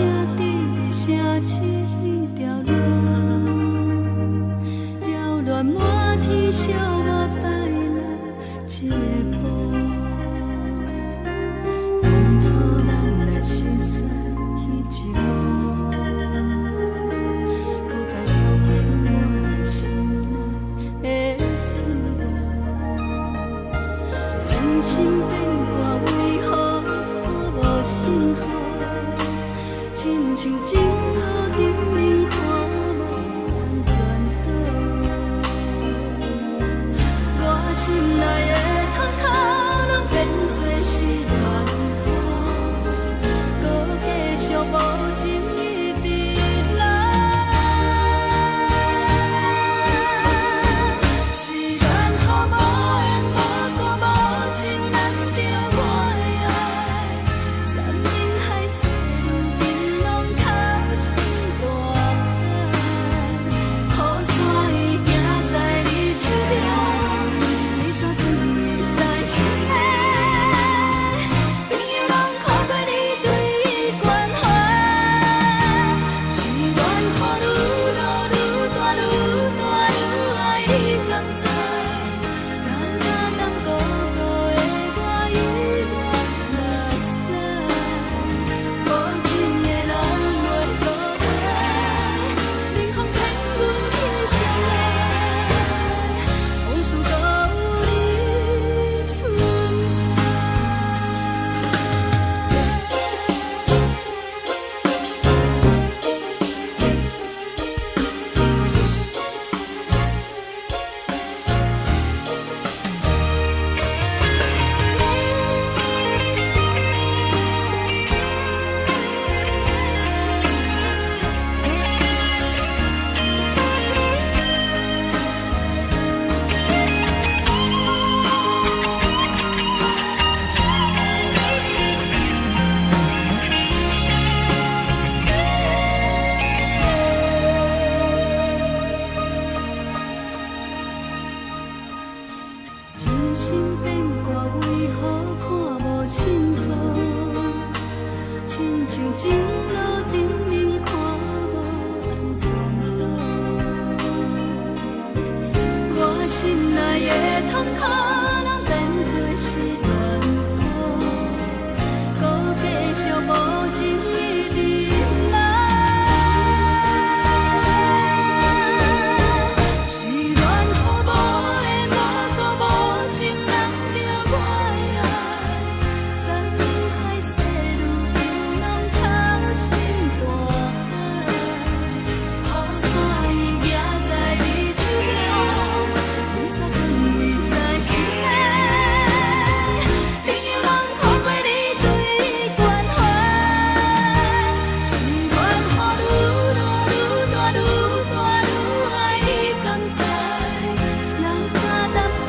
伫你城市迄条路，扰乱满天寂寞摆来一步。当初咱来相识迄一幕，搁再重演我心内的思念。真心变卦为何看无信号？亲像情路顶面看无通转倒，我心内的窗口拢变作是乱雨，搁继续无情一直来。是缘和无缘，无故无情难着我的爱，山盟海誓如今拢透心大海，雨伞已行在你手中，你却转移在心内，朋友拢看过你对伊关怀，是缘雨愈落愈大愈大愈爱你甘知，人甲淡薄薄的我遗忘落屎，无情的人袂搁回来，冷风骗阮去相爱，往事搁有你存在。真心变卦为何看无信号？亲像情路顶面看无安全岛，我心内的窗口拢变作是乱雨，搁继续无情一直来。是缘和无缘，无故无情难着我的爱，山盟海誓如今拢透心大海，雨伞已行在你手中，你却转移在心内，朋友拢看过你对伊关怀，是缘雨愈落愈大愈大愈爱你甘知，人甲淡薄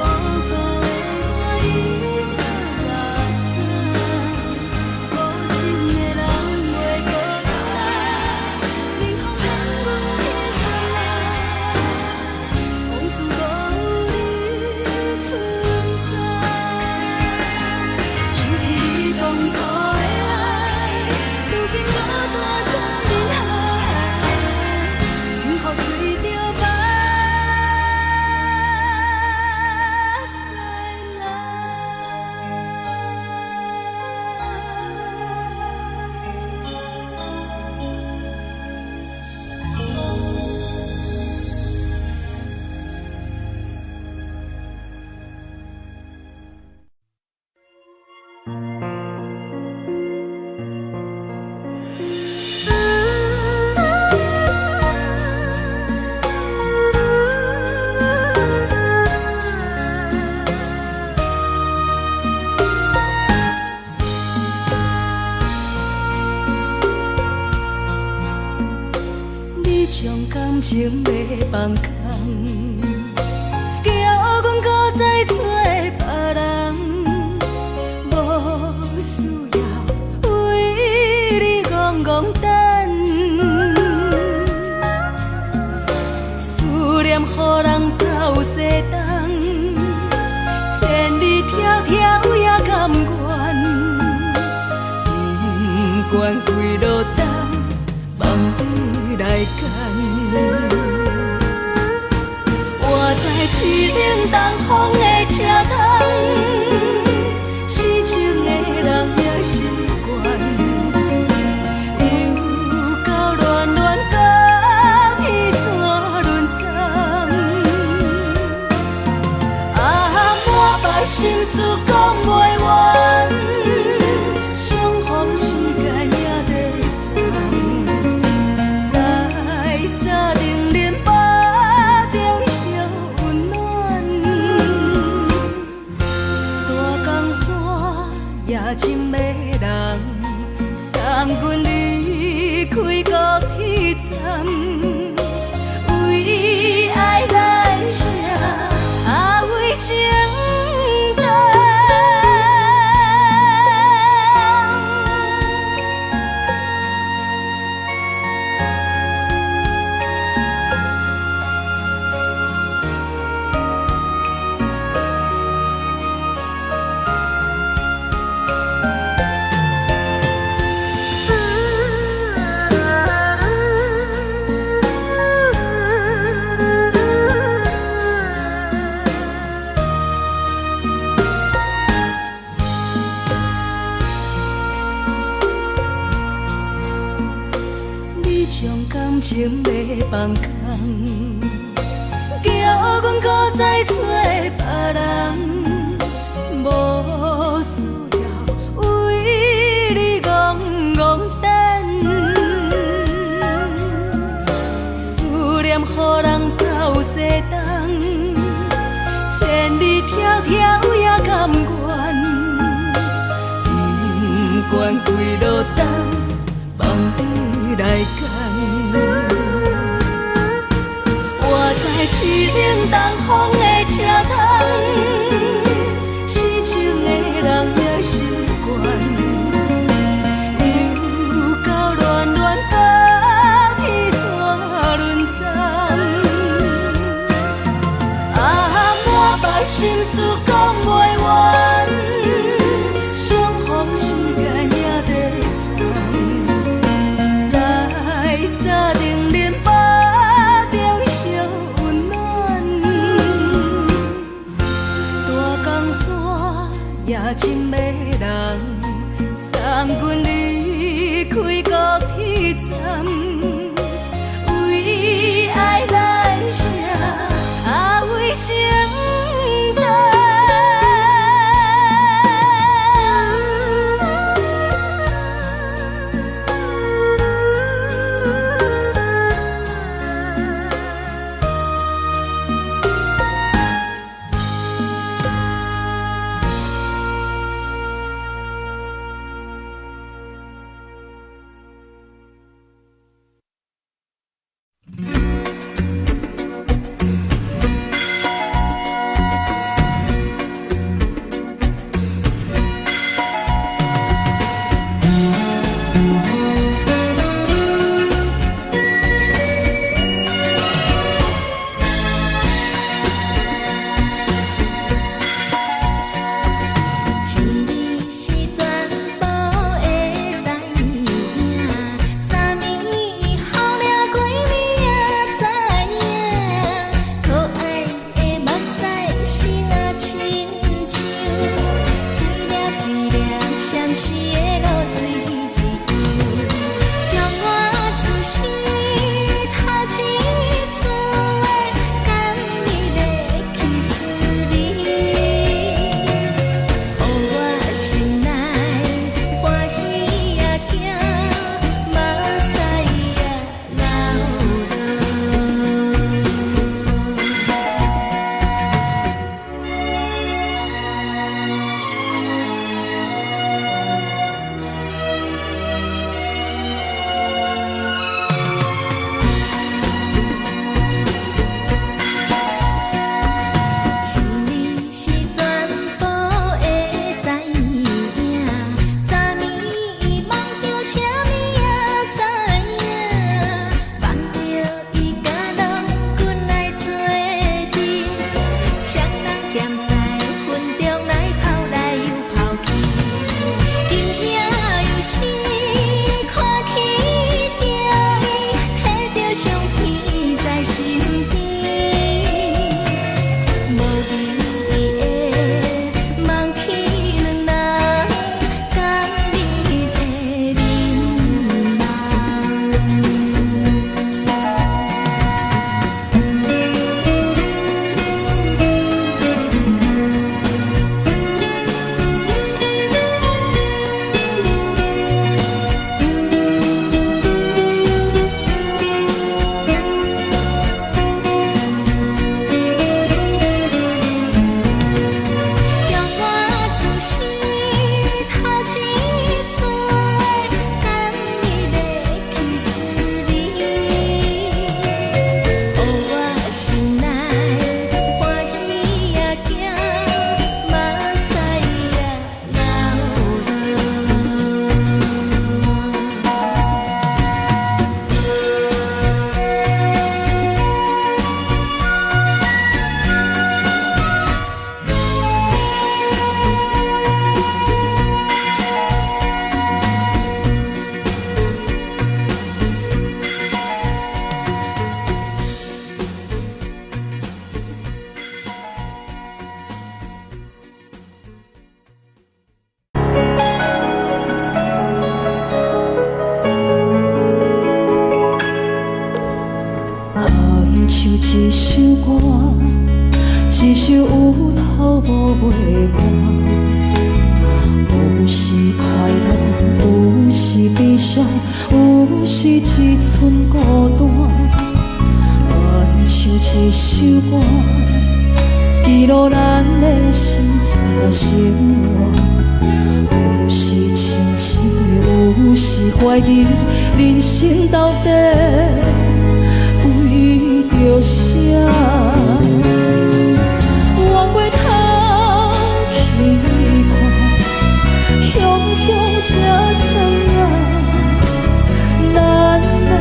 薄的我遗忘落屎，无情的人袂搁回来，冷风骗阮去相爱，往事搁有你存在。想起你当初的爱，如今搁大在人海，幸福随着目屎你将感情要放空，叫阮搁再找别人，无需要为你戆戆等，思念予人走西东，千里迢迢也甘愿，不管几落冬。活在凄冷东风的车窗，痴情的人也习惯，又到恋恋到天山沦陷。满腹心事讲袂完，相逢时间也在站，在沙丁林巴中烧温暖。大江山夜深的人，送阮离开高铁站，为爱来写，为情。感情要放空，叫阮搁再找别人，无需要为你戆戆等。思念予人走西东，千里迢迢也甘愿，不管几路灯，望你来干。活在凄冷东风的车窗，痴情的人也习惯，又到恋恋到天山沦陷。满腹心事讲袂完，相逢时间也在站，在沙丁林巴中烧温暖。大江山夜深的人，送阮离开高铁站，为爱来写，为情。像一首歌，一首有头无尾歌，有时快乐，有时悲伤，有时一寸孤单。像一首歌，记录咱的心情生活。有时清醒，有时怀疑，人生到底为着啥？越过头去看，雄雄才知影，咱的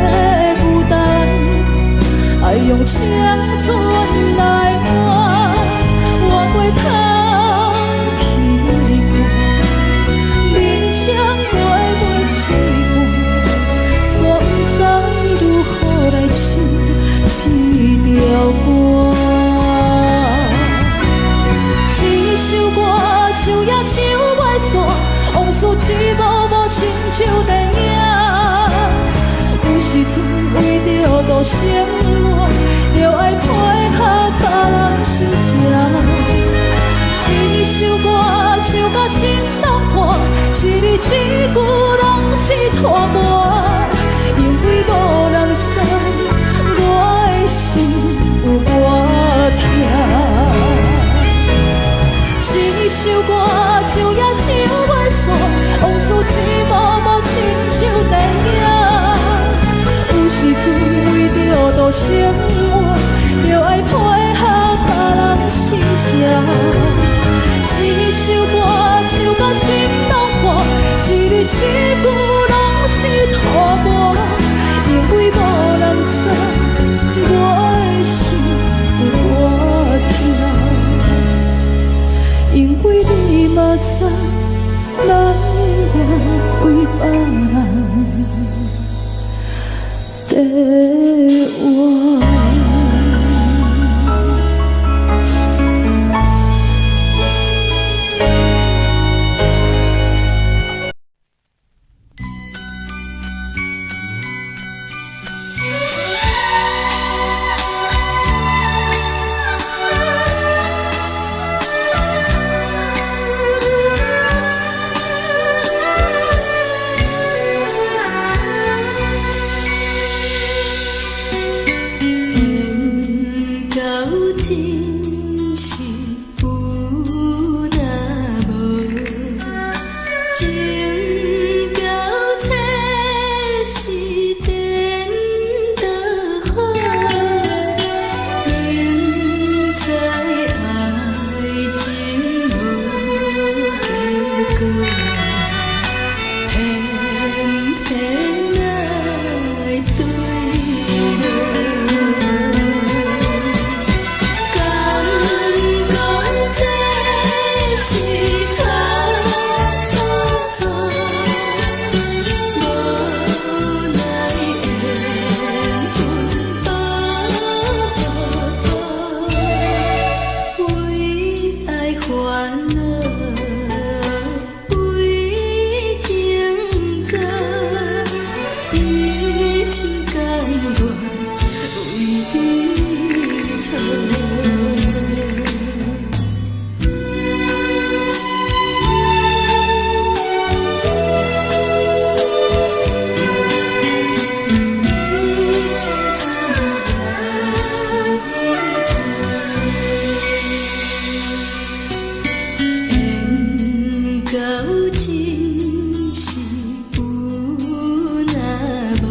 负担爱用青春来换。越过头去看，人生越过痴半，煞不知如何来唱这条歌。一首歌唱也唱袂煞，往事一幕幕亲像电影。有时阵为着度生活，就爱配合别人心情。一首歌唱到心冻破，一字一句拢是拖磨，因为无人知我的心有多痛。一首歌唱也唱袂煞，往事一幕幕亲像电影。有时阵为着度生活，就爱配合别人心情。一首歌唱到心冻破，一字一句拢是拖磨，因为无人知我的心有多痛。因为你嘛知，咱永远为别人在活。真是有那无。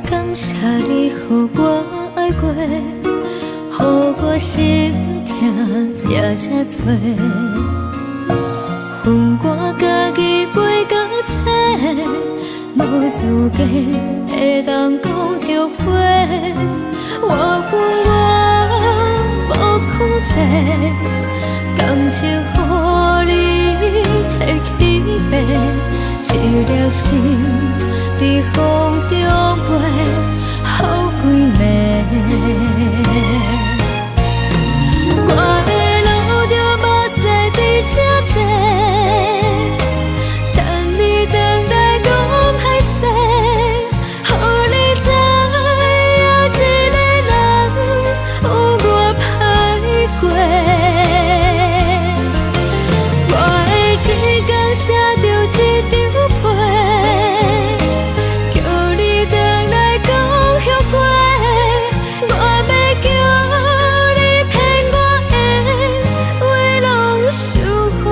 感谢你予我爱过，予我心跳痛也这多，恨我家己袂到切，无资格会当讲后悔。我恨我无控制，感情予你摕去卖，一粒心在风中飞，好几暝。我的路着目屎在这多，等你回来讲歹势，予你知影一个人有我歹过。我的一天写着一张被，叫你回来讲后悔。我要叫你骗我的话拢收回。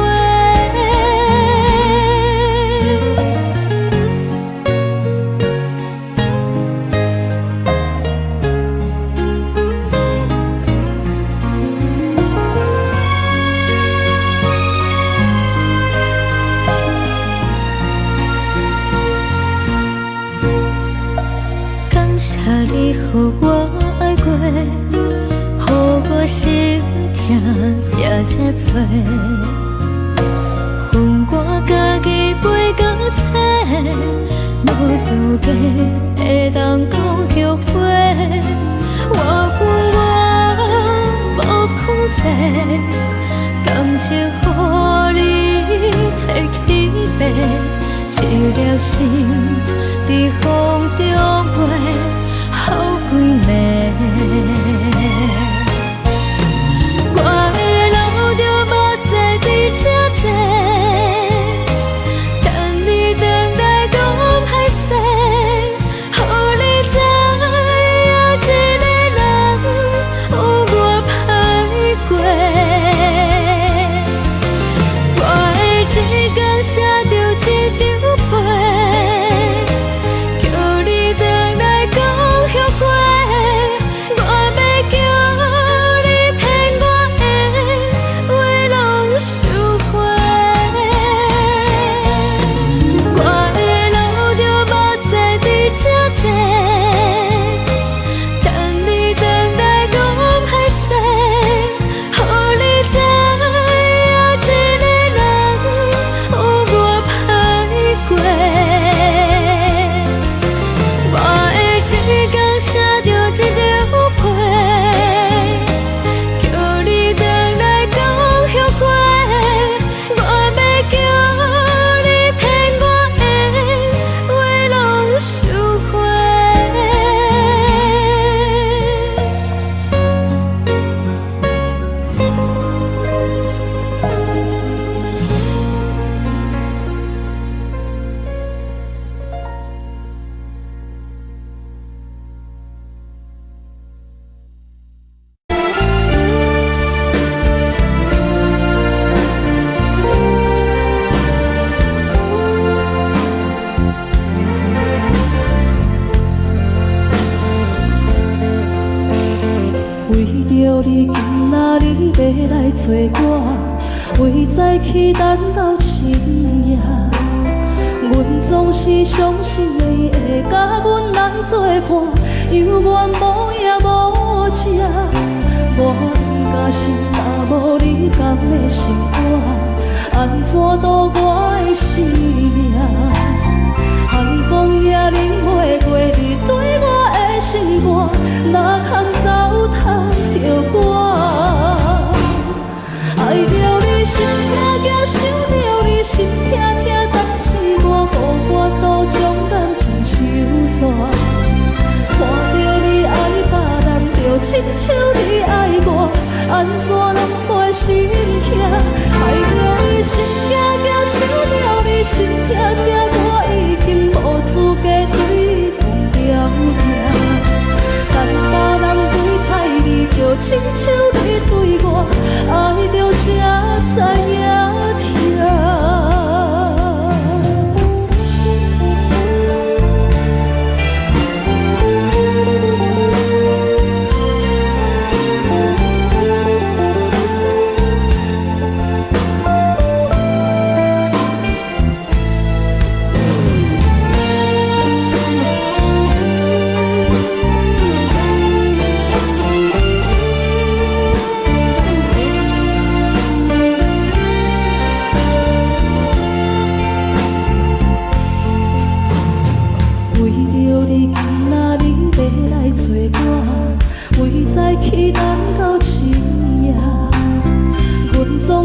感谢你，予我爱过，予我心痛也这多，恨我家己袂到切，无资格会当讲后悔。我恨我无控制，感情予你摕去卖，一粒心在风中飞，好几暝。我的路着目屎在这多，等你回来讲歹势，予你知影一个人有我歹过。我的一天写着一张被，叫你回来讲后悔。我要叫你骗我的话拢收回。我的路着目屎在这多，等你回来讲歹势，予你知影一个人有我歹过。我的一天写着一张被，叫你回来讲后悔。我要叫你骗我的话拢收回。为着你今仔日要来找我，为早起等到深夜，阮总是相信你会甲阮来作伴，犹原无影无迹。我毋甘心，若无你甘的心肝，安怎度我的生命？寒风也忍袂过你对我的心肝，哪通糟蹋着我？爱着你心痛痛，想着你心痛痛，但是我无法度将感情收煞。看着你爱别人，就亲像你爱我，安怎拢袂心痛？爱着你心惊惊，想着你心痛痛，我已经无资格对讲了听。但别人对待你，就亲像你对我，爱着才知影疼。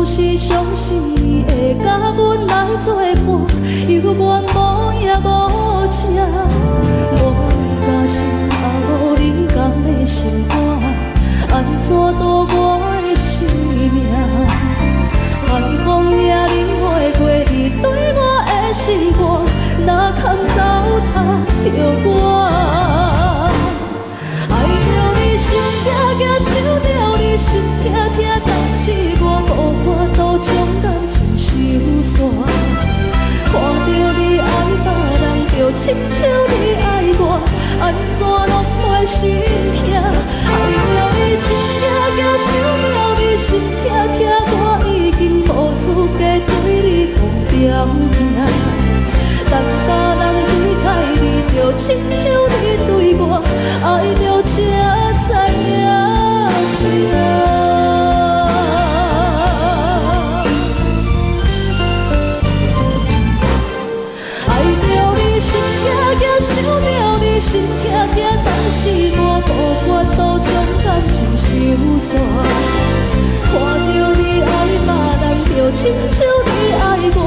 是相信伊会甲阮来作伴，犹原无影无迹，无甲心也无你甘的心肝，安怎度我的生命？寒风也忍袂过你对我的心肝，哪堪糟蹋着我？爱着你心痛痛，想着你心痛痛，但是我无法度将感情收煞。看着你爱别人，就亲像你爱我，安怎拢袂心痛？爱着你心痛痛，想着你心痛痛，我已经无资格对你讲条件。等别人对待你，就亲像你对我，爱着才知影痛。爱着你心痛痛，想着你心痛痛，但是我无法度将感情收煞。看着你爱别人，就亲像你爱我，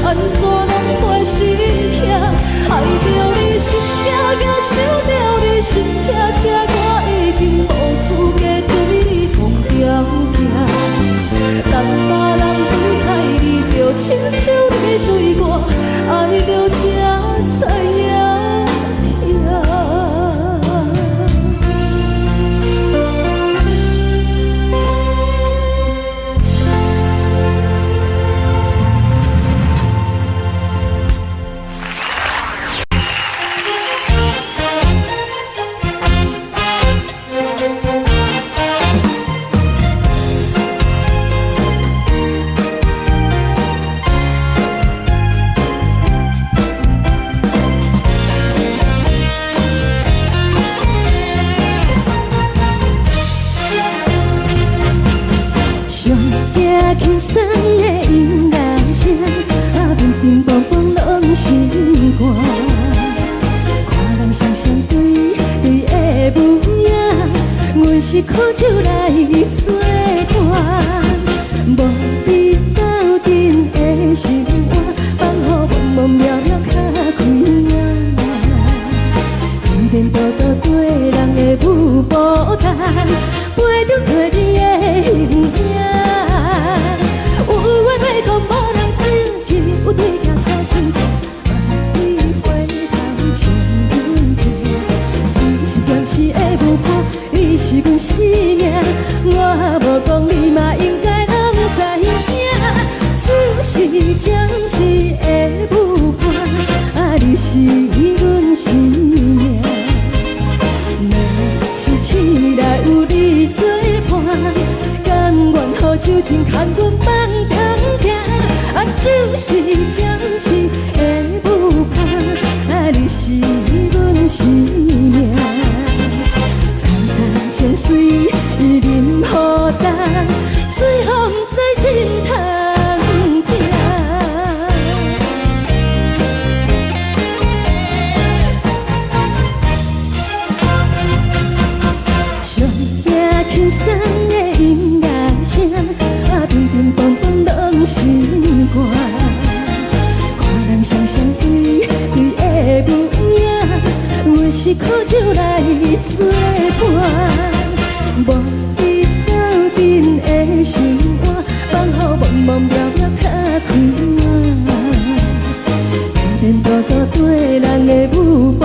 安怎拢袂心痛？爱着你心痛痛，想着你心痛痛，我已经无资格对你讲条件。等别人对待你，就亲像你对我，爱着才知影痛。轻松的音乐声，乒乒乓乓拢心肝。看人双双对对的模样，阮是苦酒来作伴。无你斗阵的心肝，放予茫茫渺渺较开眼。颠颠倒倒对人的舞步弹，陪着做你的形影。有话要讲，无人听，有对镜看心情，你回头将阮听，就是暂时的舞伴，你是阮生命。我无讲，你嘛应该拢知影，就是暂时的舞伴，你是阮生命。若是醒来有你作伴，甘愿予酒精牵阮放通行，就是暂时的舞伴，你是阮生命。层层情水任何担，水风在心通听。上惊轻松的音乐声，乒乒乓乓拢心肝。看人双双对对的模样，阮是苦酒来作伴。无你斗阵的心肝，放予茫茫渺渺较开眼。颠颠倒倒对人的舞步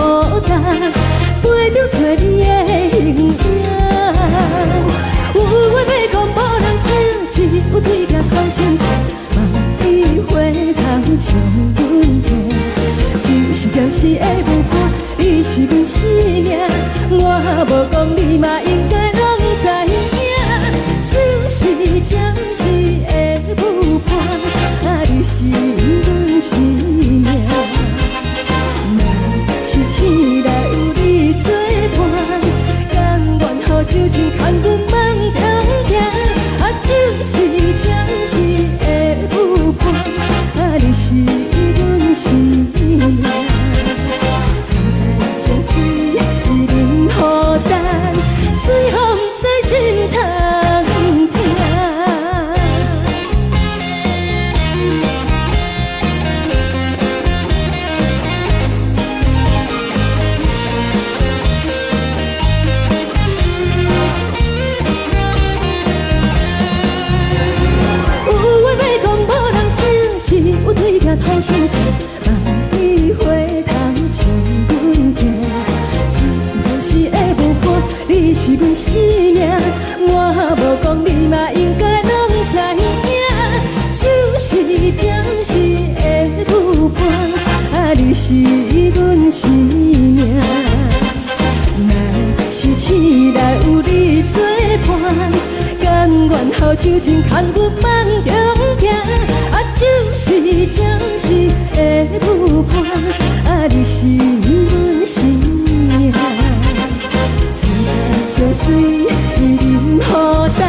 弹，陪着做你的形影。有话要讲，无人听，只有对镜看心情，你回头将阮听，就是暂时的舞伴，你是阮生命。我无讲，你嘛应该拢知影，就是暂时的舞伴，你是阮生命。若是醒来有你作伴，甘愿予酒精牵阮放通行，就是暂时的舞伴，你是阮生命。层层情水任何担，水风在心通听。手前牵阮梦中行，啊，就是暂时的舞伴，啊，你是阮生命。青山就水，伊任何等，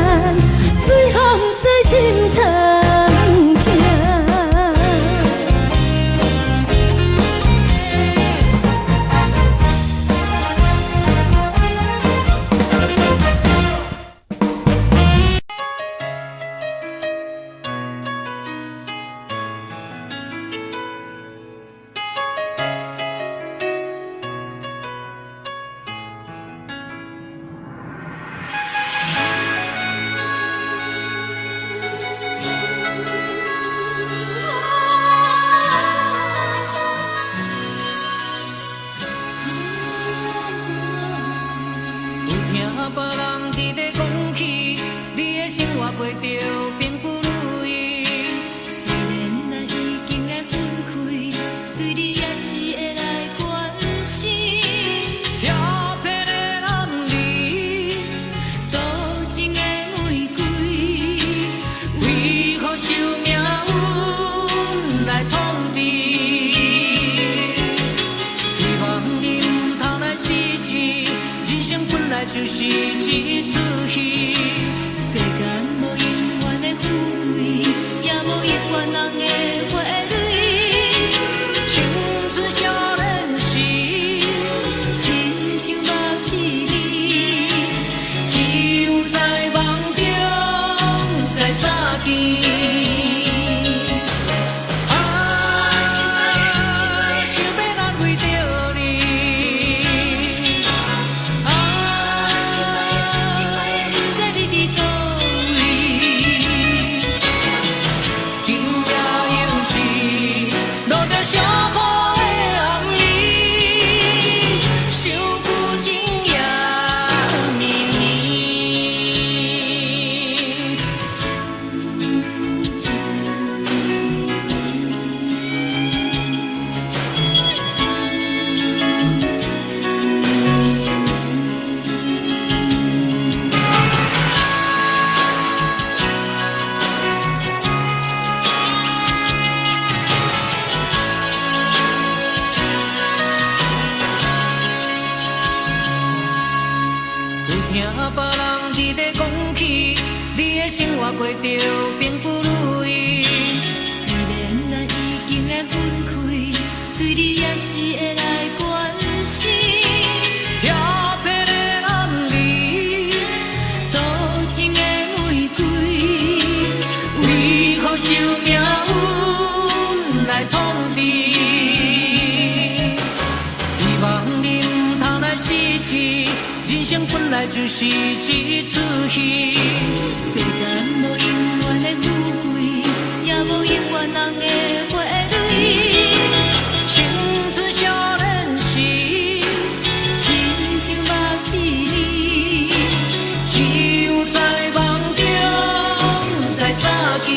水风在心头行。别人伫咧讲起，你的生活过着并不如意。虽然咱已经来分开，对你也是会来关心。遐撇的人离，多情的玫瑰，为何受命运来创治？希望你唔通来失志，人生本来就是一出戏。世间无永远的富贵，也无永远人的花蕊。青春少年时，亲像目睭里，只有在梦中才相见。听别人伫咧讲起，你的生活过着并不如意。虽然咱已经来分开，对你也是会来关心。遐撇的人离，多情的玫瑰，为何受命运来创治？希望你唔通来失志。人生本来就是一出戏，世间无永远的富贵，也无永远人的花蕊。青春少年时，亲像目睭里，只有在梦中才相见。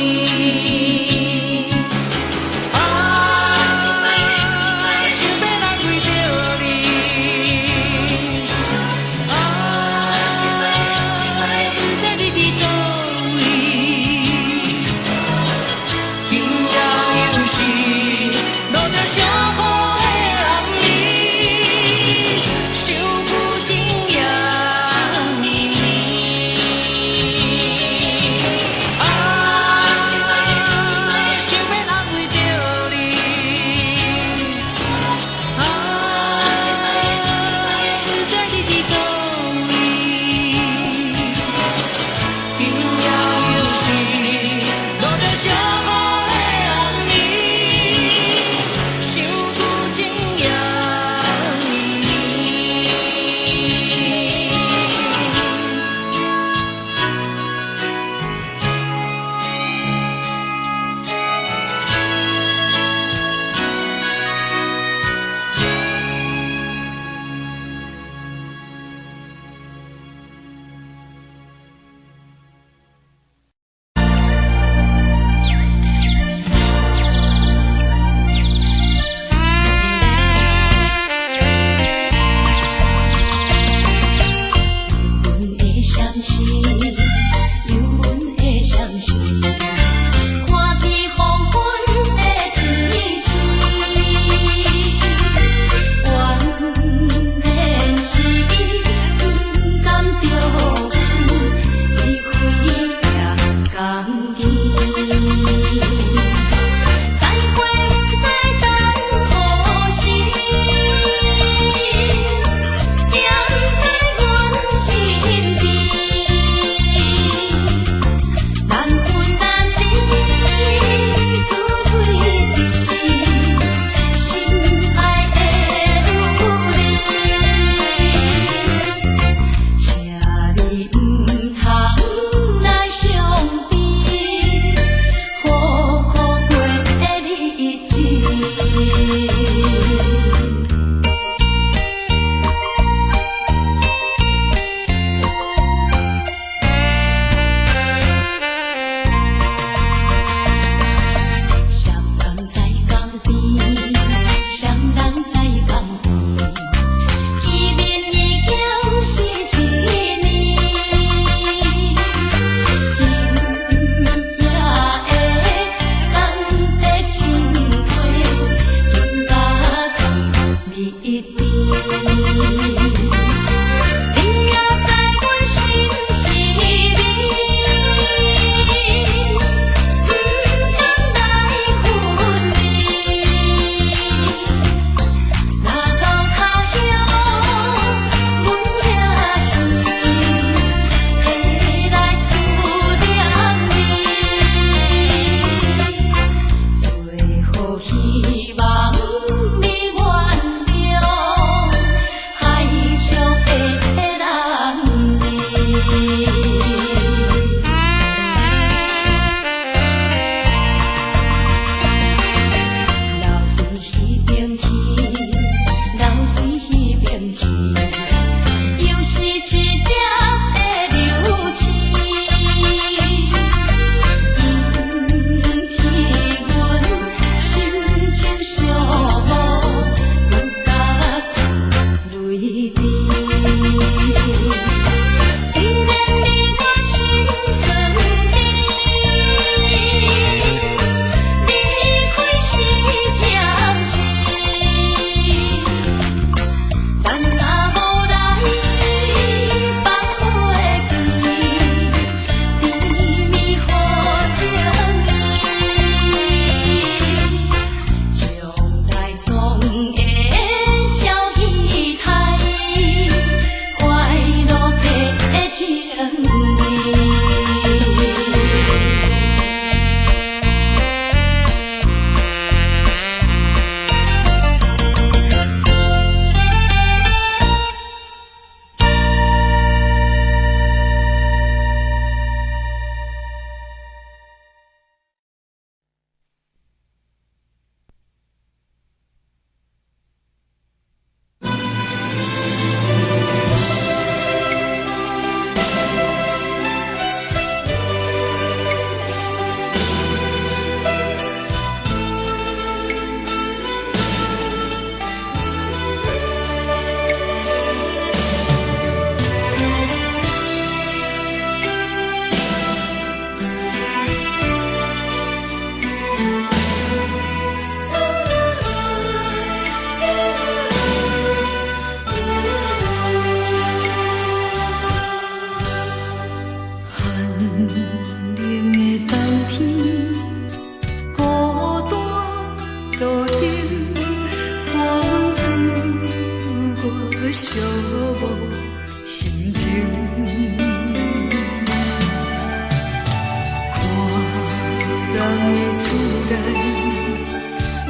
的厝内，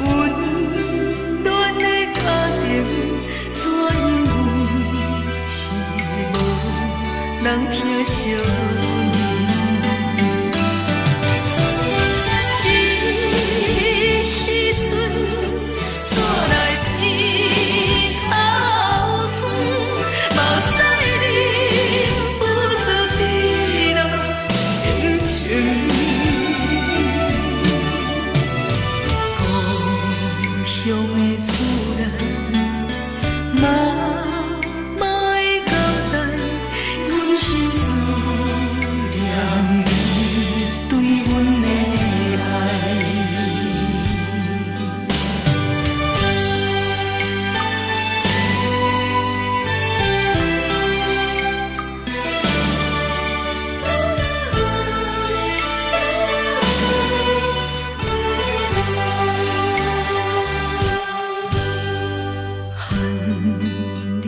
温暖的家庭，怎因阮是无人疼惜你？这时阵，厝内鼻口酸，目屎忍不住滴落眼睛。故乡的厝内，妈妈的交代，阮是思念你对阮的爱。寒冷的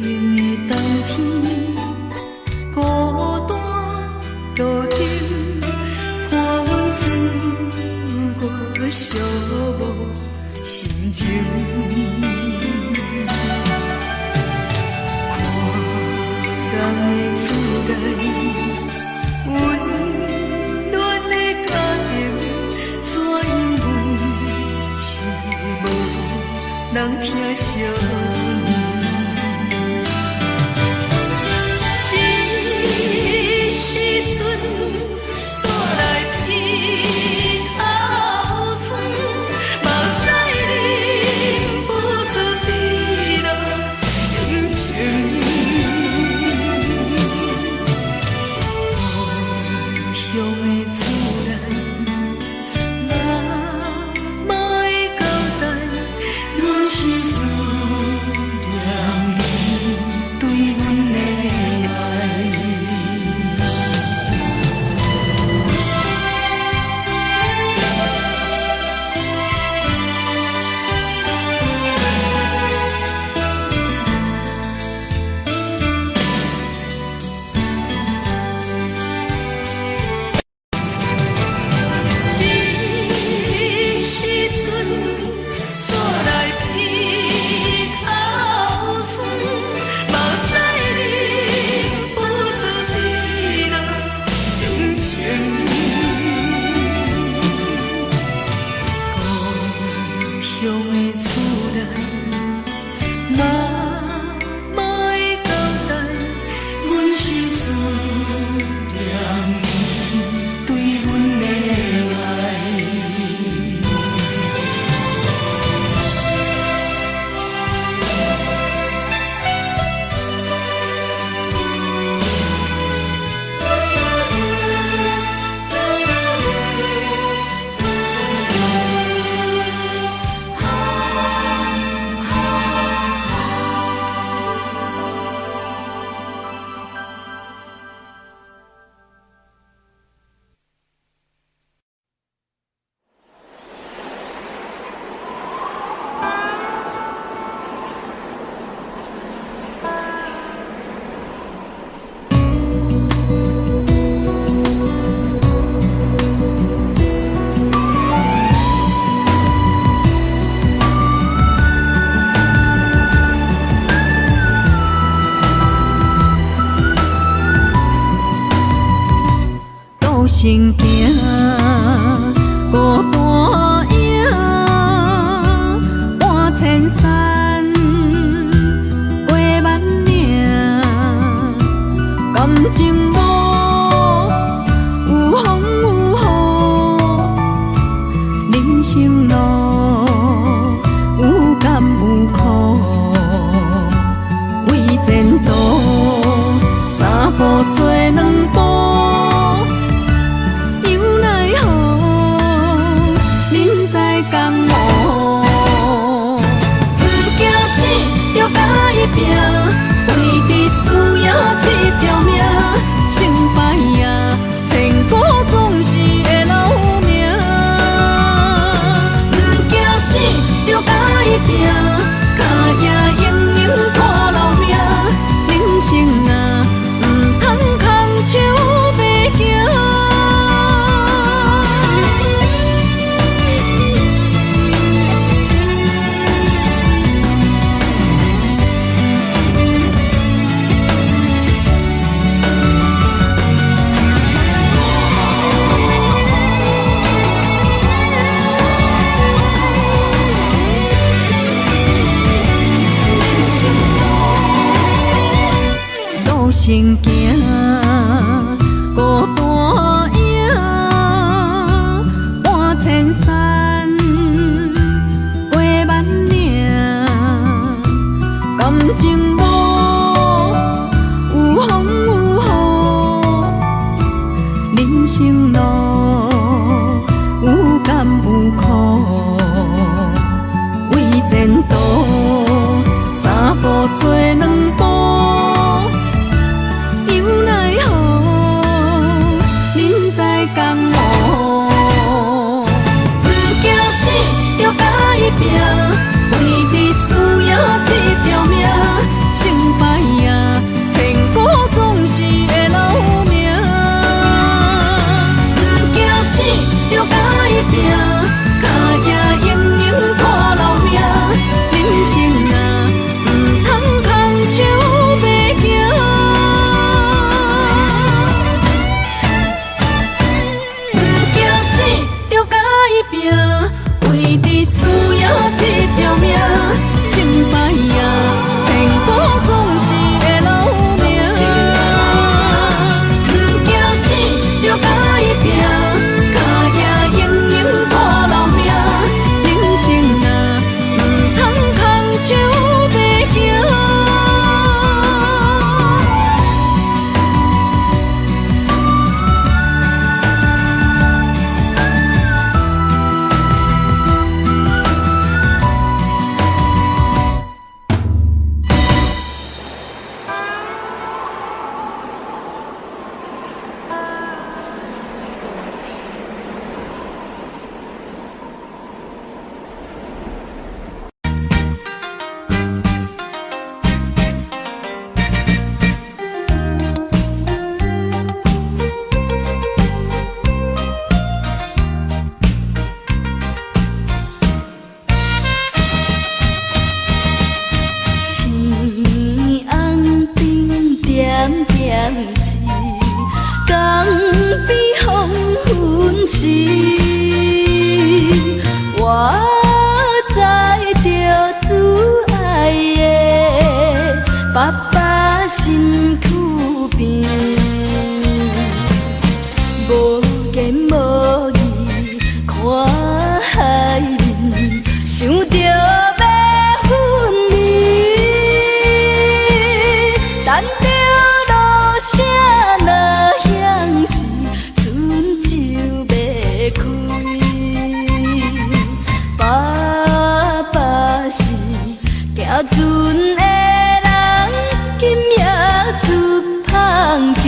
冬天，孤单路灯，看阮自我寂寞心情。看人的厝内，温暖的家庭，怎因阮是无人疼惜你？这时阵，厝内鼻口酸，目屎忍不住滴落眼睛。故乡的厝内，妈妈的交代，阮是思念你对阮的爱。这时阵，厝内鼻口酸，目屎忍不住滴落眼睛。故乡的厝内，妈妈的交代，阮是思念你对阮的爱。路行行，孤单影，半千山，过万岭，感情无有风有雨，人生路有甘有苦，为前途三步做两步。拼，为伫输赢这条命，成败赢，千古总是会留名。不惊死，就甲伊拼，脚也硬硬拖老命。人生啊，唔通空手白行。生行，孤单影，半千山，过万岭，感情路有风有雨，人生路有甘有苦，为前途三步做两步。拼，为你需要一条命，成败赢，千古总是会留名。不惊死，着甲伊拼，脚也用用拖老命。人生啊，唔通空手白行。不惊死，着甲伊拼。为你需要一条命，成败赢，千古总是会留名。不惊死，着甲伊拼，脚也用用拖老命。人生啊，唔通空手白行。是江边黄昏时，我知着挚爱的爸爸身躯边，无言无语看海面，想着要分离，等着。声若响时，船就要开。爸爸是行船的人，今夜出芳期。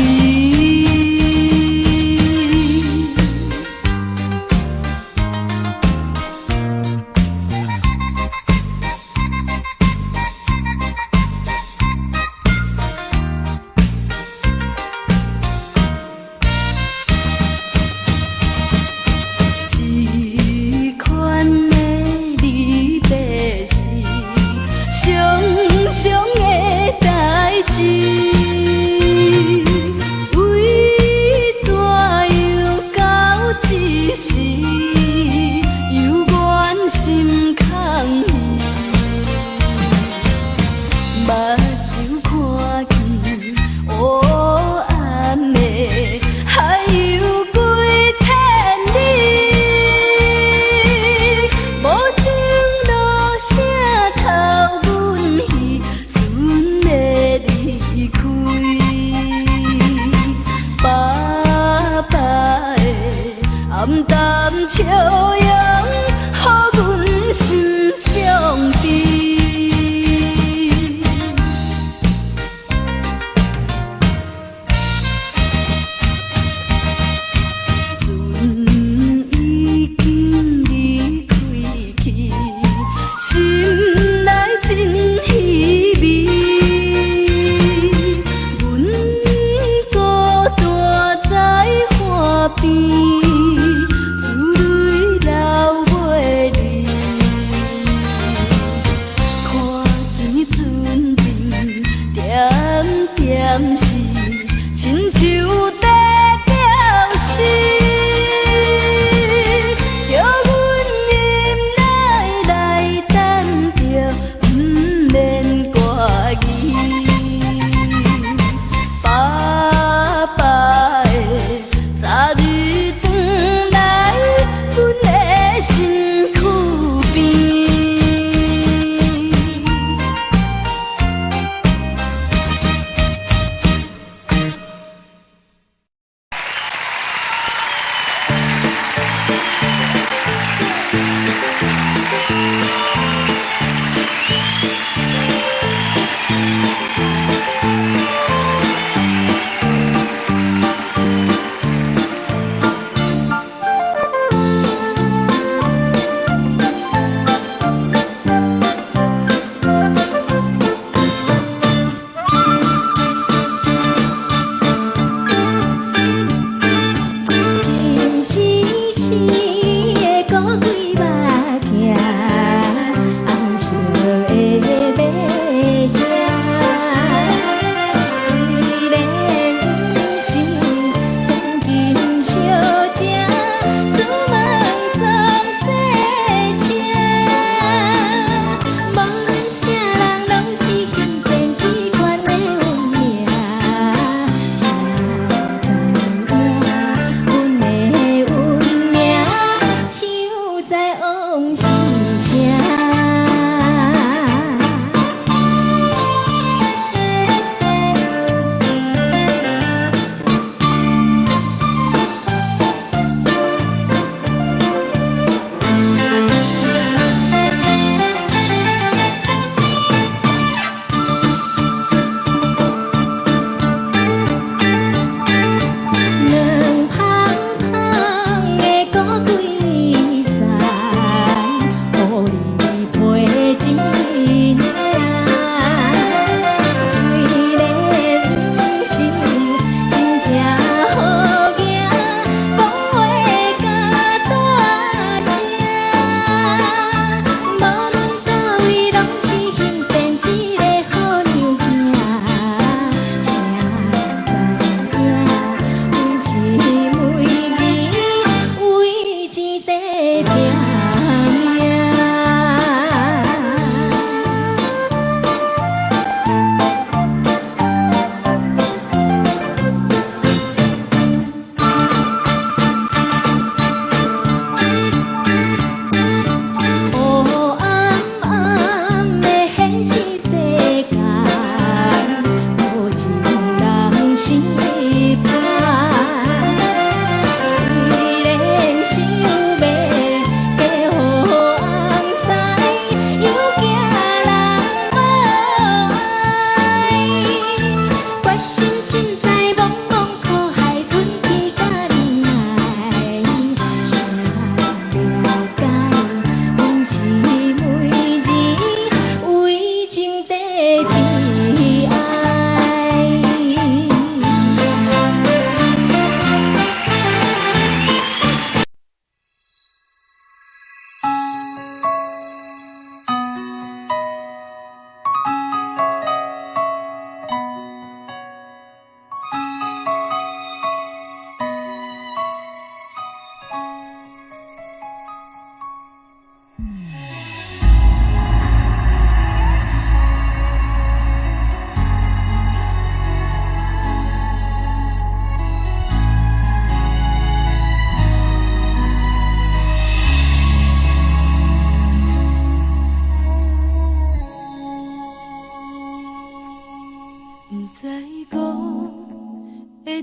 知往是啥。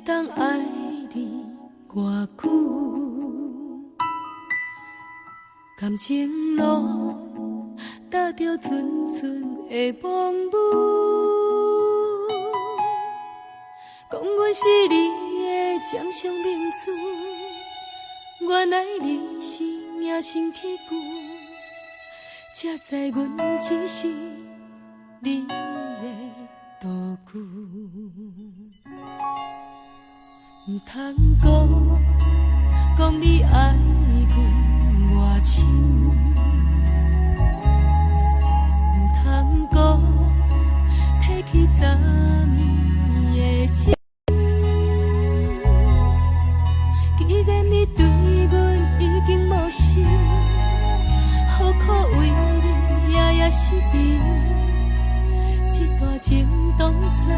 当爱你偌久，感情路踏着纯纯的风舞，讲阮是你的掌上明珠，原来你是命生起旧，才知阮只是你的道具。唔通讲你爱阮偌深，唔通讲提起昨暝的情。既然你对阮已经无心，何苦为你夜夜失眠？这段情当作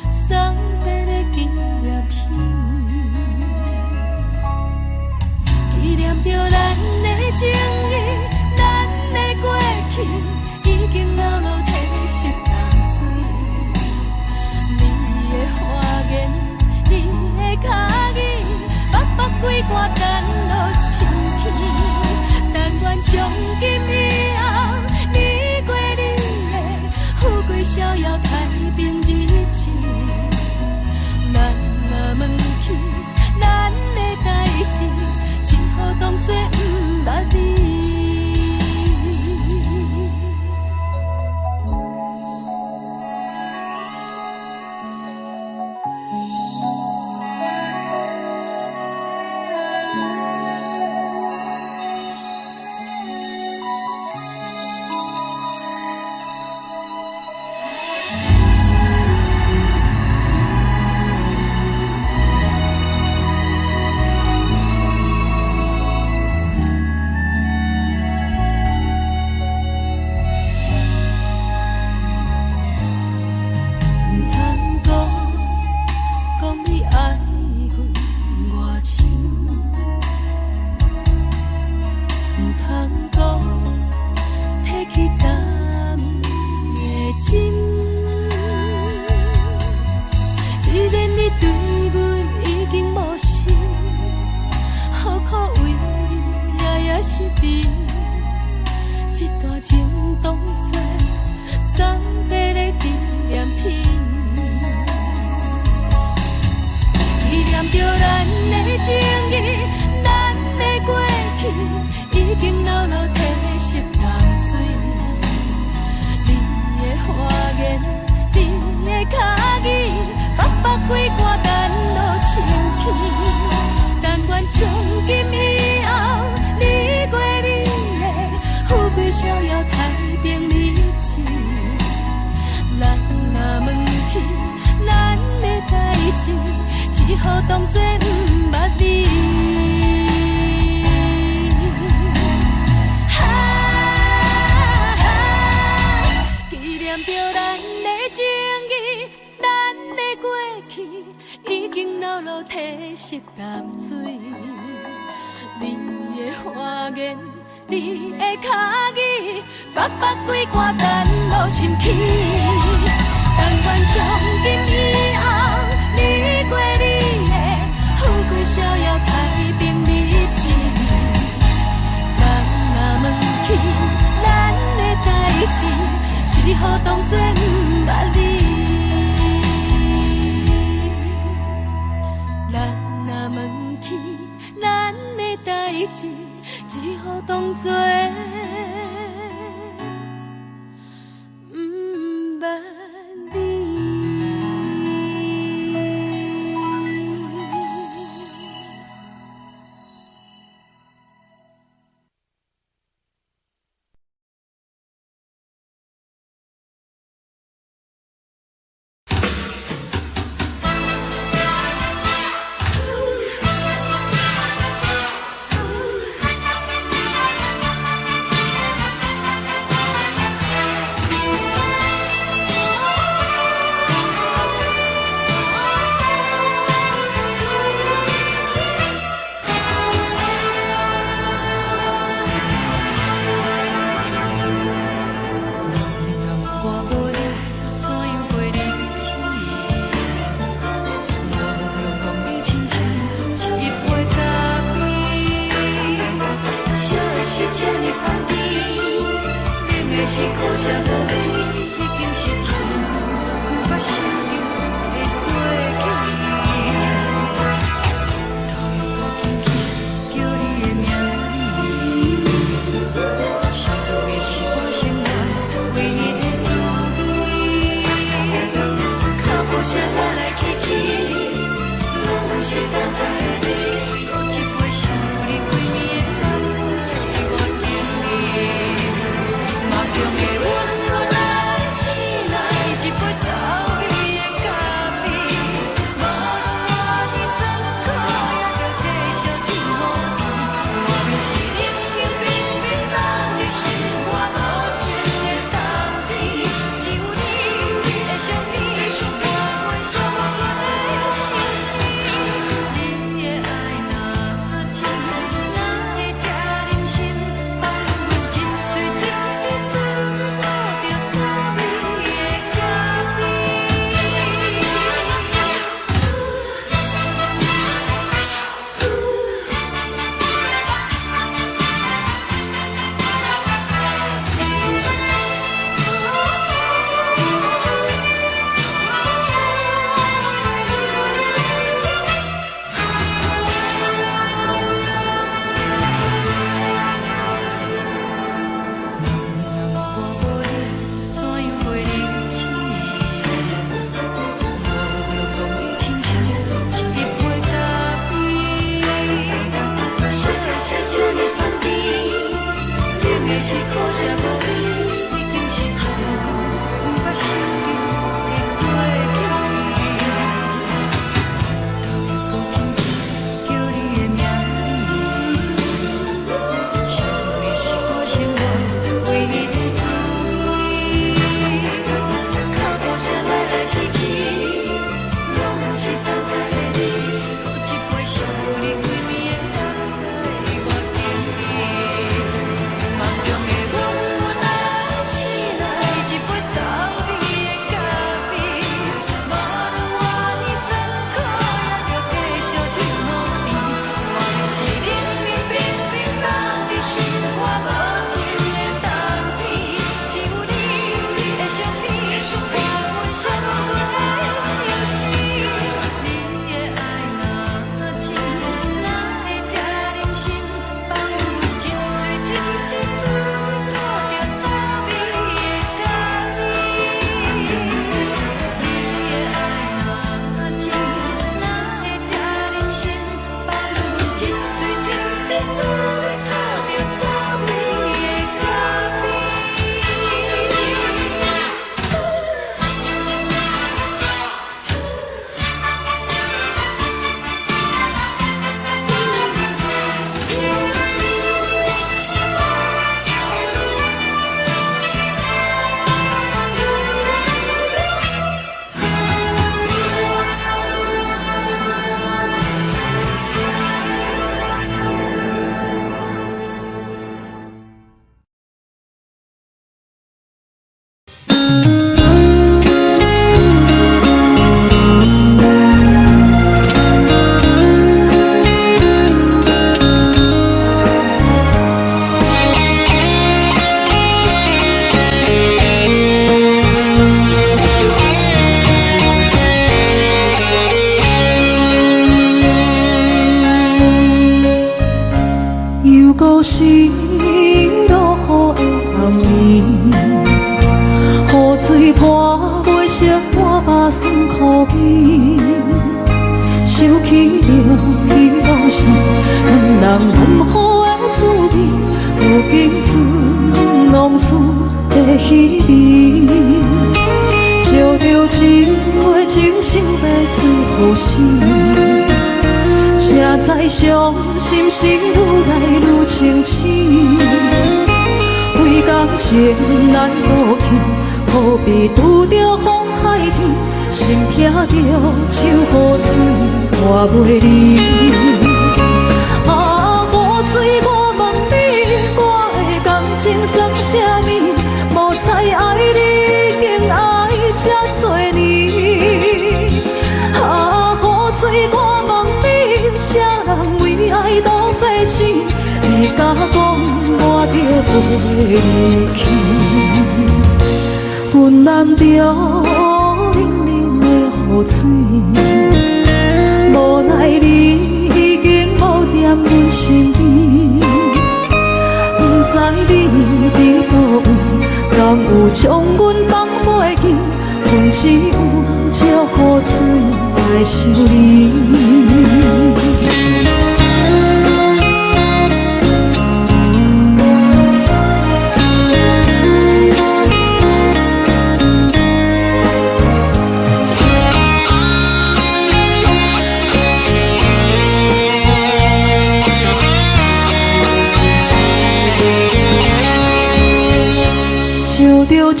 送别的纪念品。纪念着咱的情谊，咱的过去，已经老老褪色淡水。你的花言，你的脚语，目目几挂等落深去。但愿从今以后，你过你通讲，提起昨暝的情。既然你对阮已经无心，何苦为你夜夜失眠？这段情当作送别的纪念品，纪念着咱的情谊，咱的过去已经牢牢褪色淡水。你的花言，你的脚语，白白几挂等落深去。但愿从今以后，你过你的富贵逍遥，太平日子。咱若问起咱的代志，只好当作不捌你。纪念着咱的情谊，咱的过去已经牢牢褪色淡水。你的花言，你的脚语，白白几挂等落深去。但愿从今以后，你过你的富贵逍遥，太平日子。咱若问起咱的代志，只好当作不捌你。咱若问起咱的代志，只好当作不捌你。是苦涩无味，已经是一句有捌想着的过去。头又搁轻轻叫你的名字，想的是我生活唯一的滋味。脚步声来来去去，拢是等待的你，搁一杯烧你几暝的垃圾，我敬你。用的温柔来醒来，一杯走味的咖啡，无论我的酸苦，也着继续甜予你。我便是冷冷冰冰放入心肝无情的冬天，只有你的相片，我阮寂寞的心事。你的爱若真，哪会这忍心放阮一嘴一滴嘴？是苦涩无味，已经是一句有捌想着的过去。头又搁轻轻叫你的名字，想你是我生活唯一的滋味。脚步声来来去去，拢是等待的你，搁一杯烧你几暝的垃圾，我敬你。落雨的暗暝，雨水泼袂熄我目酸苦味，想起着彼拢是两人难好的滋味，如今船拢输在稀微，照着一月情深要醉好死。谁知伤心事愈来愈清醒，为感情来倒去，何必拄着风海天，心痛着像雨水拖袂离。啊，雨水，我问你，我的感情算啥物？无知爱你，竟爱这多年。啊，雨水，我问你，啥人为爱赌世事？你甲讲我着袂离去，阮淋着冷冷的雨水，无奈你已经无踮阮身边，不知你伫倒位，敢有将阮放袂记？阮只有借雨水来想你。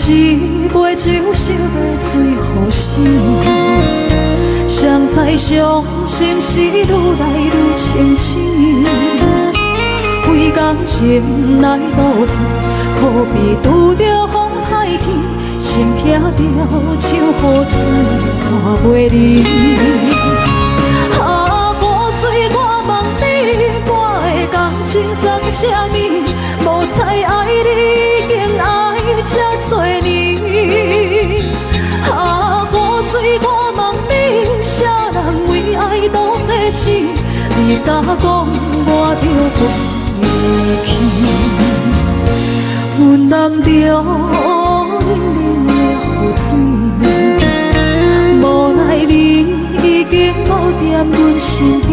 一杯酒烧要醉好死，谁知伤心事愈来愈清醒，为感情来倒去，何必拄着风太起，心痛着像雨水拖袂离。啊，雨水，我问你，我的感情算啥物？无知爱你，竟爱这多年。啊，雨水，我问你，啥人为爱赌世事？你甲讲我着袂离去，阮淋着冷冷的雨水，无奈你已经无踮阮身边，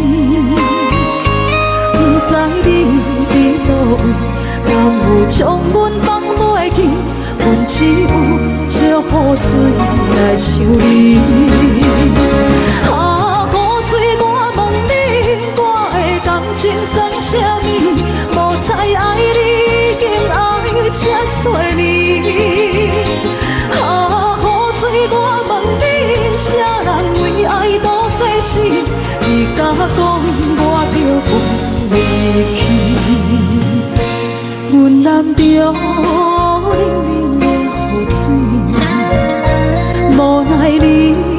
不知你伫倒位，敢有将阮放袂记？阮只有借雨水来想你。啊，雨水，我问你，我的感情算啥物？无知爱你，竟爱这多年。啊，雨水，我问你，啥人为爱赌世事？你甲讲我着袂离去，阮淋着冷冷的雨水，无奈你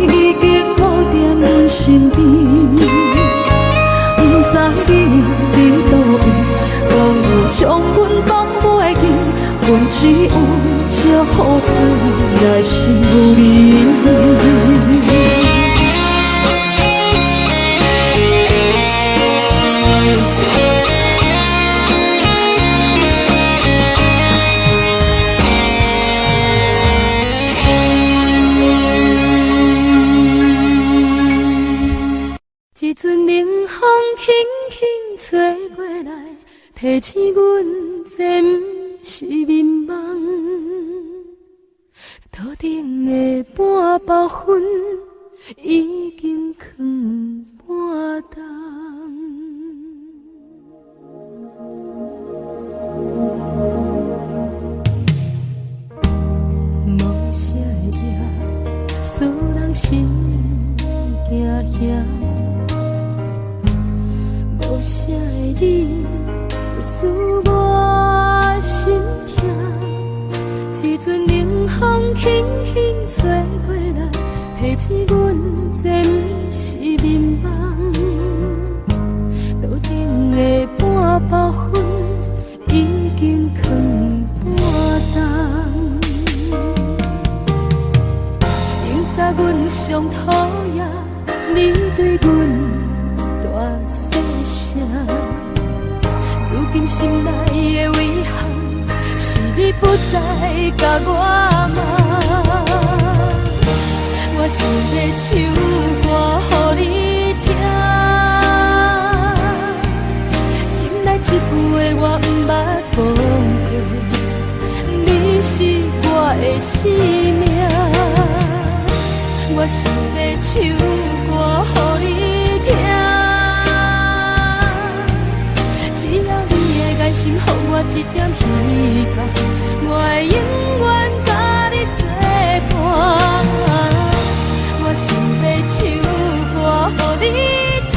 已经无踮阮身边，不知你伫倒位，敢有将阮放袂记？阮只有借雨水来想你。一阵冷风轻轻吹过来，提醒阮这不是眠梦。头顶的半包云已经藏半冬。无啥会惹，使人心惊惊。无啥的你，使我心痛。一阵冷风轻轻吹过来，提醒阮这不是眠梦。头顶的半包云已经藏半冬。明早阮上讨厌，你对阮大细声，如今心内的遗憾。不再甲我骂。我想要唱歌予你听，心内一句话我毋捌讲过，你是我的生命。我想要唱歌予你听，只要你的眼神予我一点希望，我会永远甲你作伴。我想要唱歌予你听，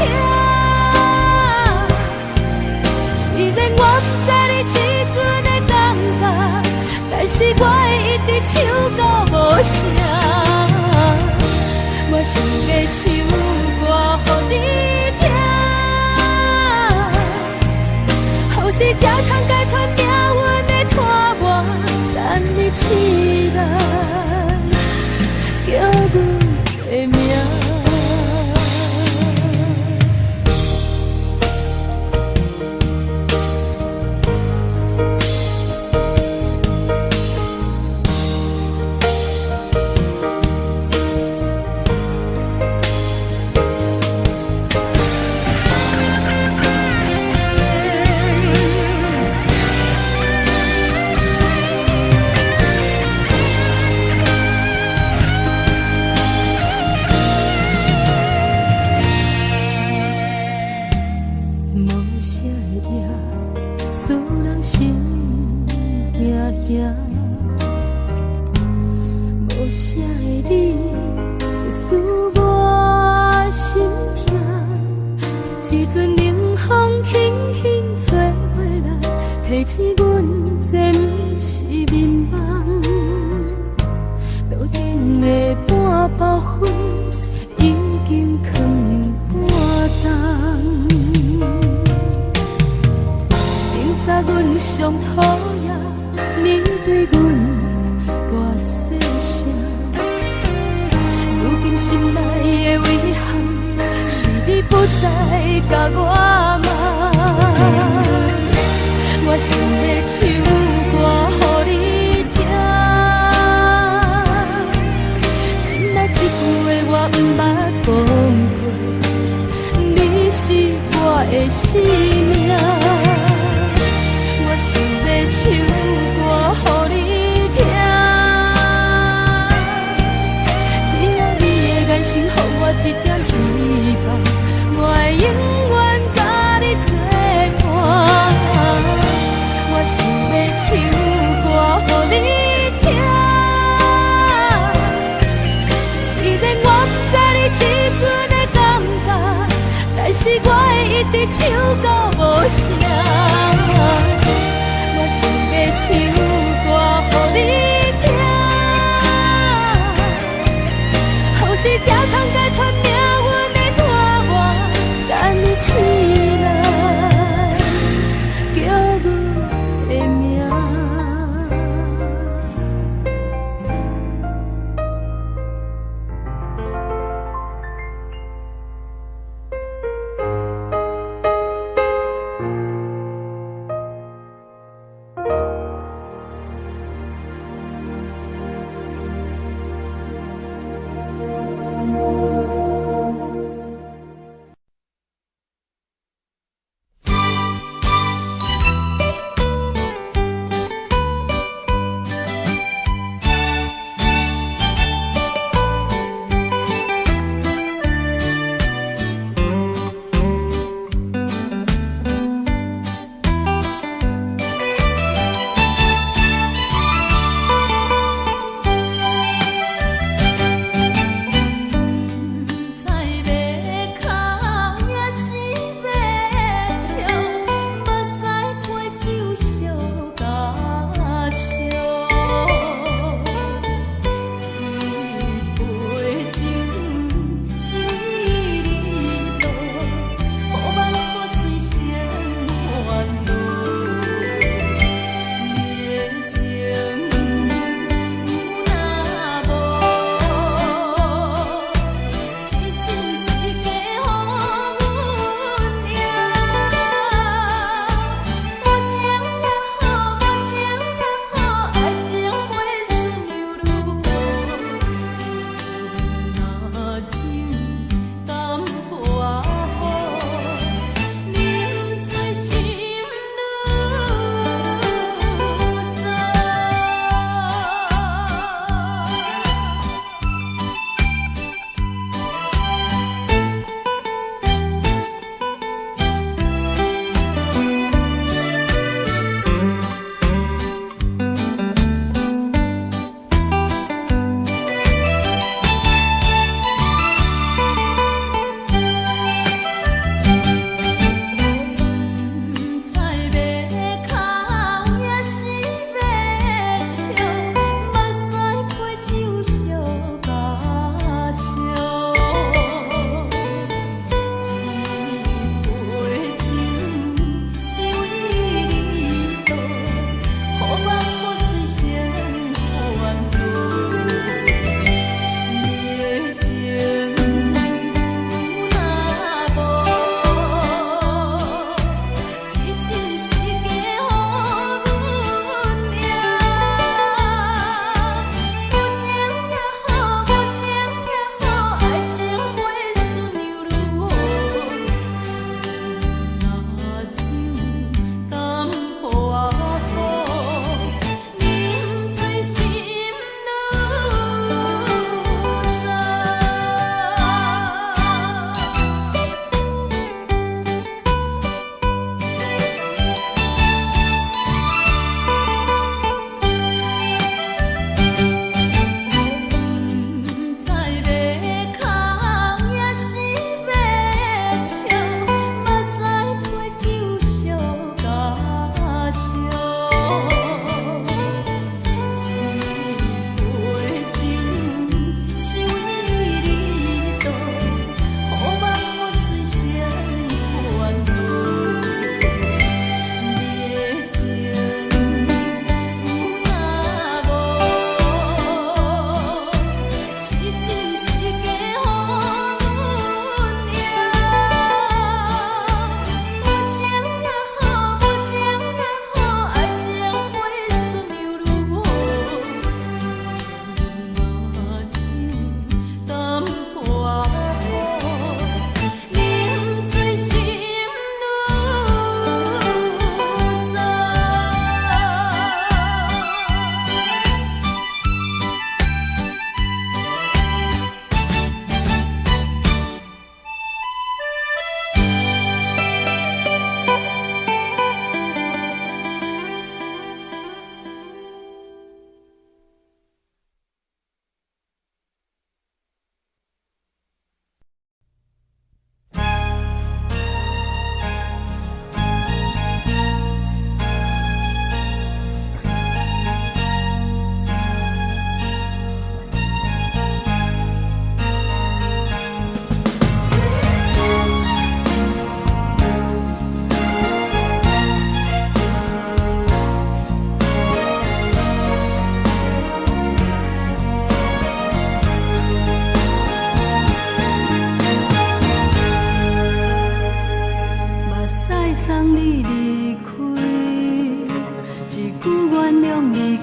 虽然我不知你这阵的感觉，但是我会一直唱到无声。我想要唱歌予你听，后世才通解脱命运的拖磨，等你起来，叫阮的名。无啥的你，会使我心痛。一阵冷风轻轻吹过来，提醒阮这不是眠梦。路顶的半包烟已经藏半冬。明早阮上讨厌你对阮大细声，如今心内的遗憾，是你不再甲我骂。我想要唱歌予你听，心内一句话我毋捌讲过，你是我的生命。我想要唱歌予你听，只要你的眼神予我一点希望，我会永远甲你作伴。我想要唱歌予你听，虽然我不知你这阵的感觉，但是我会一直唱到无声。我想要唱歌予你听，后世才通解脱命运的拖磨，等你起来，叫阮的名。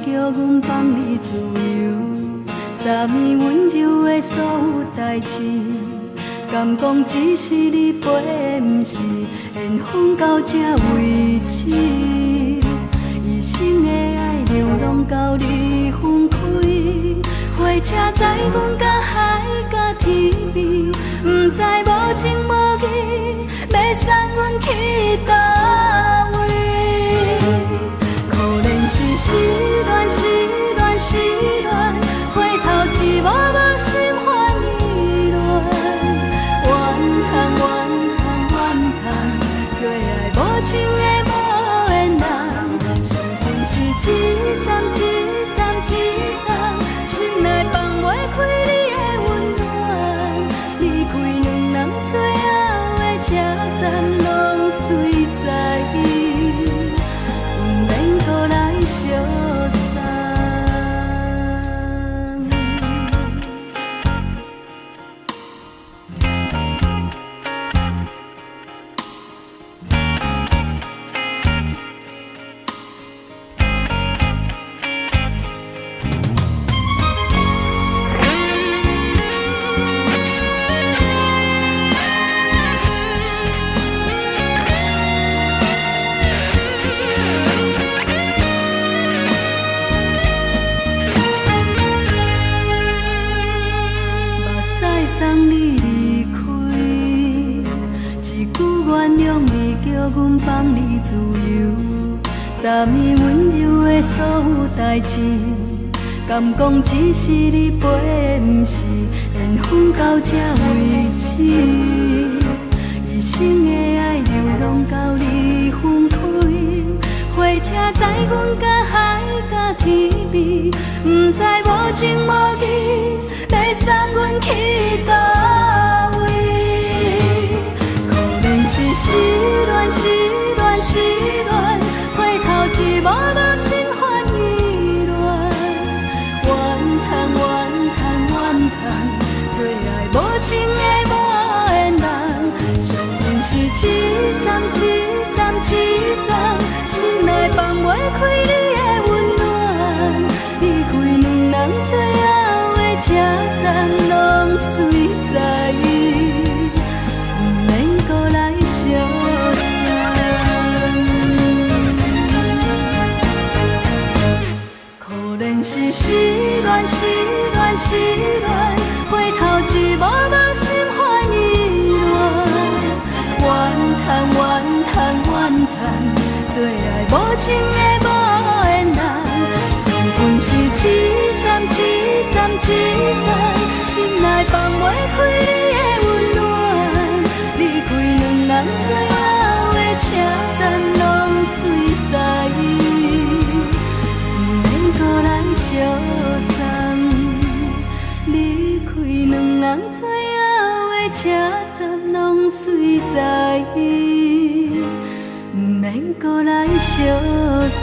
叫阮放你自由，昨暝温柔的所有代志，敢讲只是你陪，不是缘分到这为止。一生的爱流浪到你分开，火车载阮甲海甲天边，不知无情无义，要送阮去倒位？可怜是失恋，失恋，失恋，回头一幕幕心烦意乱，怨叹，怨叹，怨叹，最爱无情的无缘人，伤痕是一站一站一站，心内放袂开你的温暖，离开两人最后的车站，拢随在伊，不免搁来相送。送你离开，一句原谅你，叫阮放你自由。昨暝温柔的所有代志，敢讲只是你陪，不是缘分到这为止。一生的爱流浪到你分开，火车载阮甲海甲天边，不知无情无义，要送阮去倒位？可怜是失恋，失恋，失恋，回头一幕幕心烦意乱，怨叹，怨叹，怨叹，最爱无情的无缘人，伤痕是一站一站一站，心内放袂开你的温暖，离开两人最后的车站，拢随在伊，不免搁来相送。可怜是失恋，失恋，失恋，回头一幕幕心烦意乱，怨叹，怨叹，怨叹，最爱无情的无缘人，伤痕是一站一站一站，心内放袂开你的温暖，离开两人最后的车站，拢随在伊，不免搁来相送。离开两人最后的车站，拢随在伊，不免搁来相送。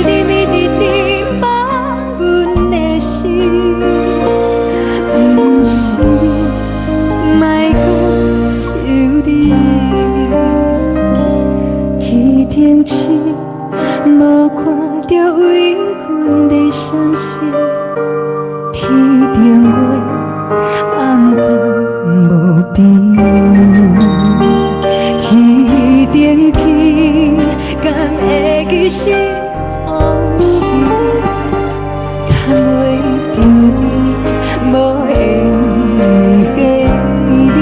直你一直放阮的心，不是你，莫搁想你。天顶星无看到为阮的闪烁，天顶月暗淡无边，天顶天敢会记是往事，敢袂着你无缘的回忆。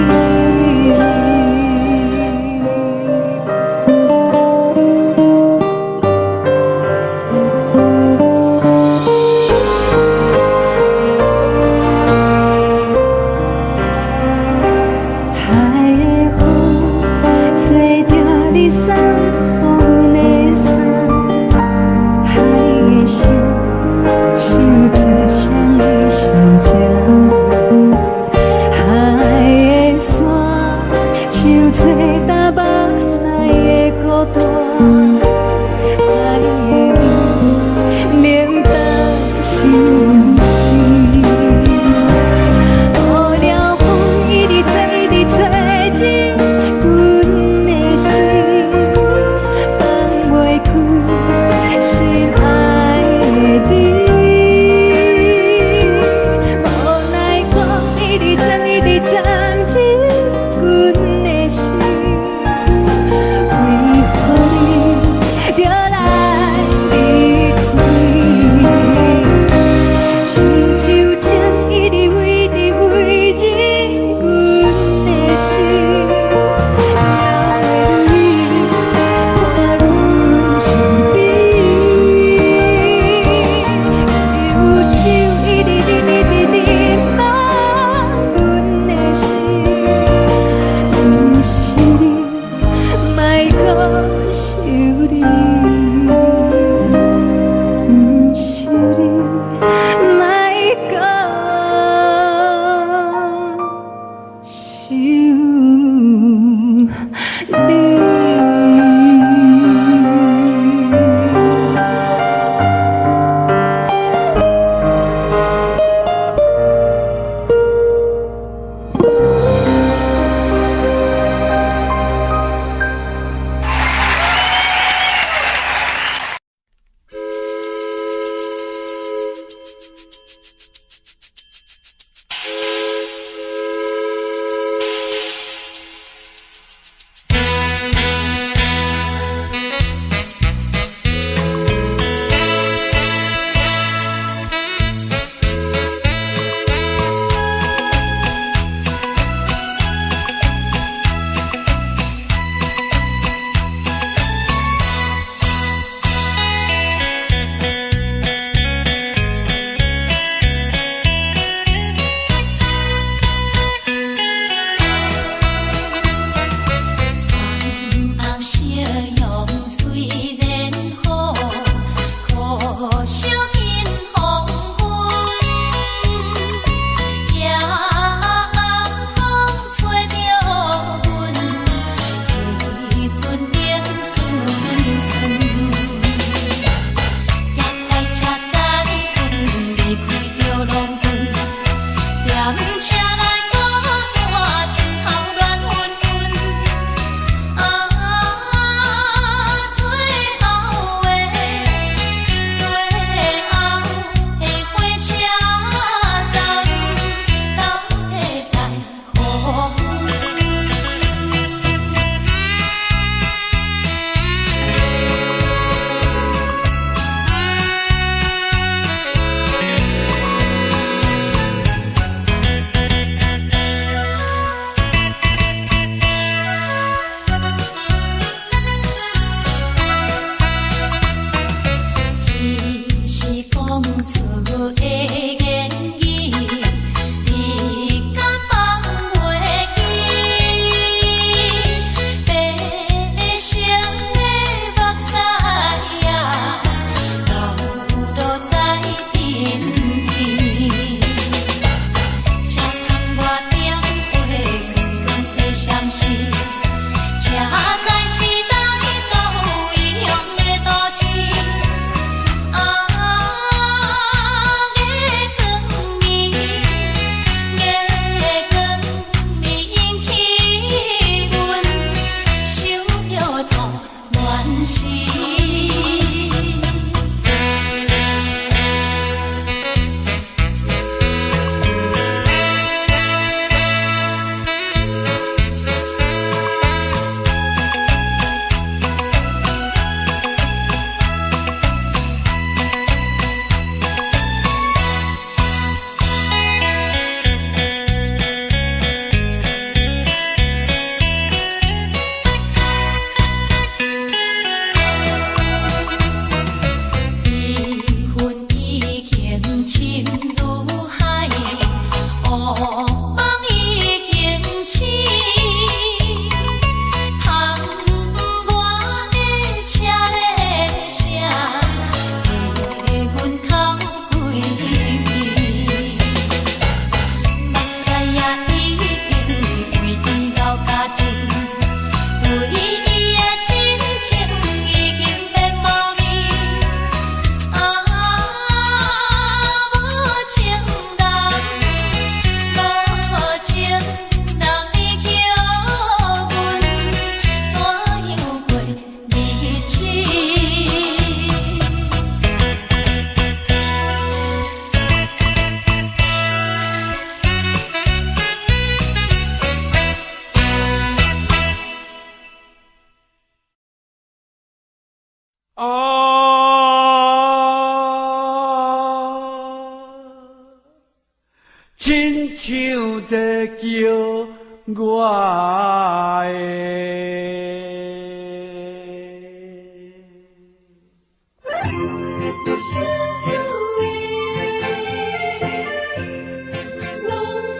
叫我的。小酒的浪子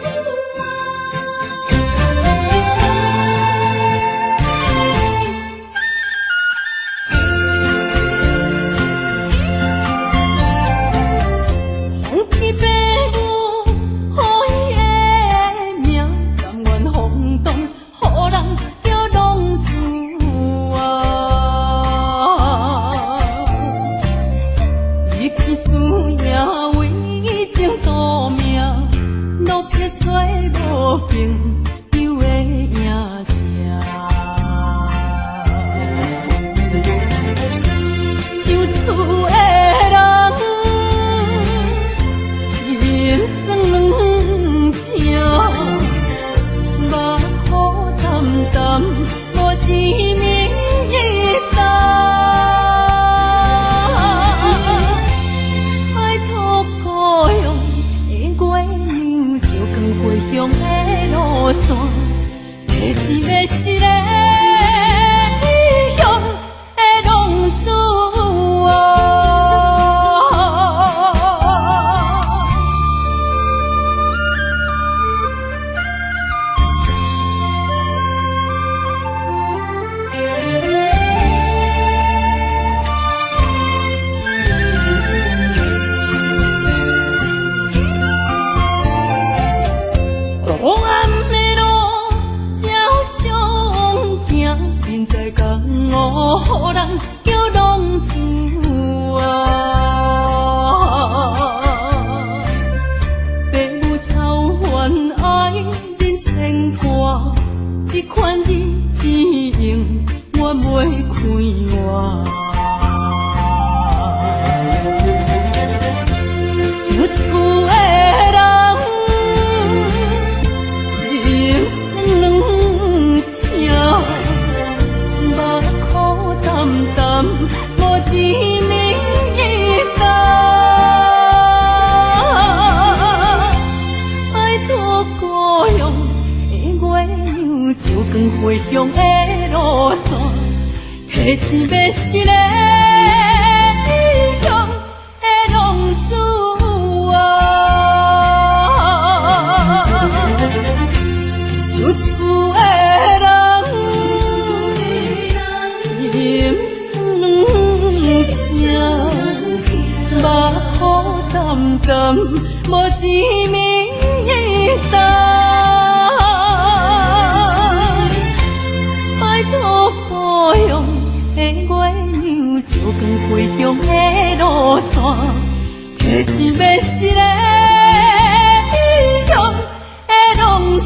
红旗白舞，予伊的命，甘愿风动，予人叫浪子啊！一片思念为情赌命，路撇找无朋友的影子。受厝的人心酸软痛，目苦淡淡无一明一答。爱托故乡的月娘，照光回乡的路线，提一个失个异乡的浪子啊！黑暗的路，照常行，人在江湖，予人叫浪子啊！父母操怨爱人牵挂，这款日子用我袂开换。受厝的人心酸软痛，目苦淡淡无一明一答。爱托故乡的月娘，照光回乡的路线，提醒要失个异乡的浪子啊！受厝的人心酸软痛，目苦淡淡无一明一答。爱托故乡的月娘，照光回乡的路线，提醒要失个异乡的浪子